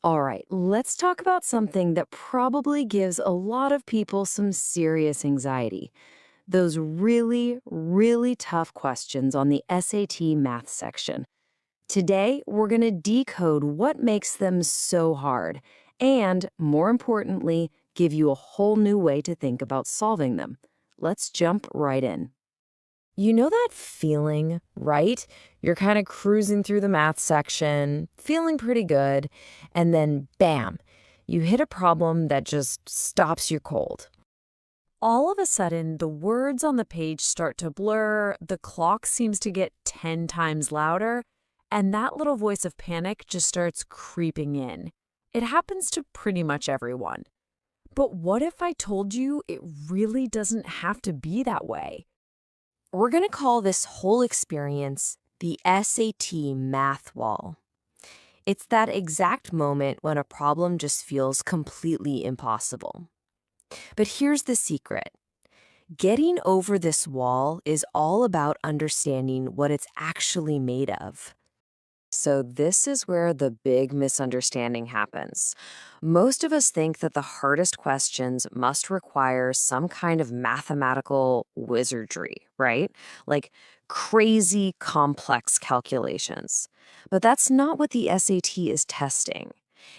All right, let's talk about something that probably gives a lot of people some serious anxiety. Those really, really tough questions on the SAT math section. Today, we're going to decode what makes them so hard and, more importantly, give you a whole new way to think about solving them. Let's jump right in. You know that feeling, right? You're kind of cruising through the math section, feeling pretty good, and then bam, you hit a problem that just stops you cold. All of a sudden, the words on the page start to blur, the clock seems to get 10 times louder, and that little voice of panic just starts creeping in. It happens to pretty much everyone. But what if I told you it really doesn't have to be that way? We're going to call this whole experience the SAT math wall. It's that exact moment when a problem just feels completely impossible. But here's the secret. Getting over this wall is all about understanding what it's actually made of. So, this is where the big misunderstanding happens. Most of us think that the hardest questions must require some kind of mathematical wizardry, right? Like crazy complex calculations. But that's not what the SAT is testing.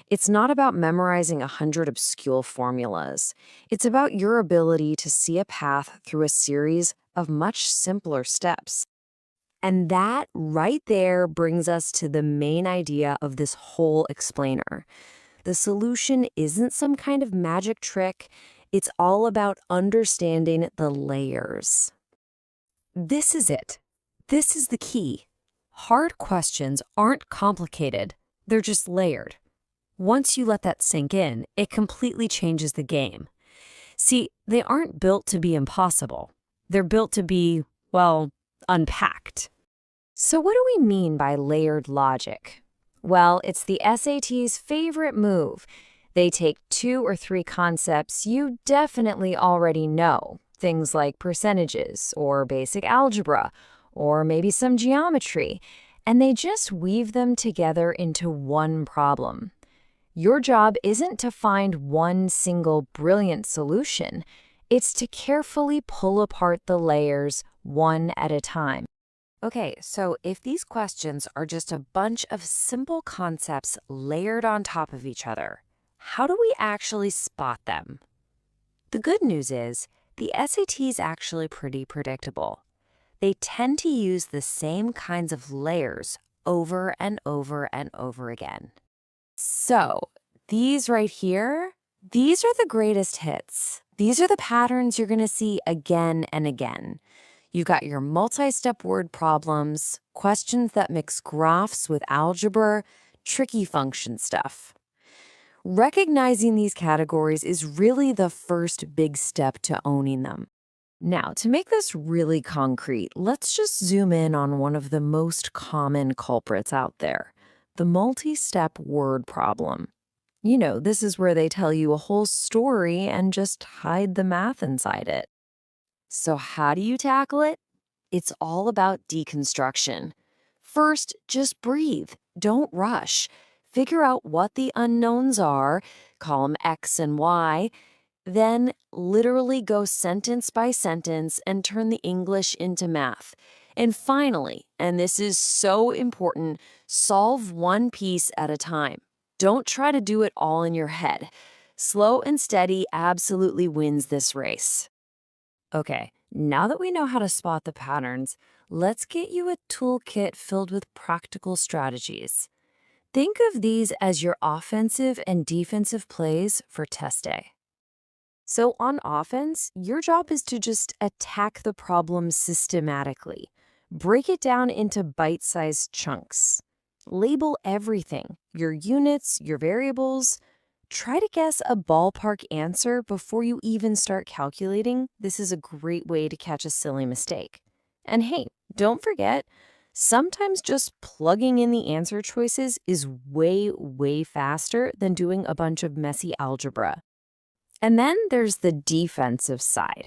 It's not about memorizing 100 obscure formulas. It's about your ability to see a path through a series of much simpler steps. And that right there brings us to the main idea of this whole explainer. The solution isn't some kind of magic trick. It's all about understanding the layers. This is it. This is the key. Hard questions aren't complicated. They're just layered. Once you let that sink in, it completely changes the game. See, they aren't built to be impossible. They're built to be, well, unpacked. So what do we mean by layered logic? Well, it's the SAT's favorite move. They take 2 or 3 concepts you definitely already know, things like percentages or basic algebra or maybe some geometry, and they just weave them together into one problem. Your job isn't to find one single brilliant solution. It's to carefully pull apart the layers one at a time. Okay, so if these questions are just a bunch of simple concepts layered on top of each other, how do we actually spot them? The good news is the SAT is actually pretty predictable. They tend to use the same kinds of layers over and over and over again. So these right here, these are the greatest hits. These are the patterns you're going to see again and again. You've got your multi-step word problems, questions that mix graphs with algebra, tricky function stuff. Recognizing these categories is really the first big step to owning them. Now, to make this really concrete, let's just zoom in on one of the most common culprits out there, the multi-step word problem. You know, this is where they tell you a whole story and just hide the math inside it. So how do you tackle it? It's all about deconstruction. First, just breathe. Don't rush. Figure out what the unknowns are, call them X and Y, then literally go sentence by sentence and turn the English into math. And finally, and this is so important, solve one piece at a time. Don't try to do it all in your head. Slow and steady absolutely wins this race. Okay, now that we know how to spot the patterns, let's get you a toolkit filled with practical strategies. Think of these as your offensive and defensive plays for test day. So on offense, your job is to just attack the problem systematically. Break it down into bite-sized chunks. Label everything, your units, your variables. Try to guess a ballpark answer before you even start calculating. This is a great way to catch a silly mistake. And hey, don't forget, sometimes just plugging in the answer choices is way, way faster than doing a bunch of messy algebra. And then there's the defensive side.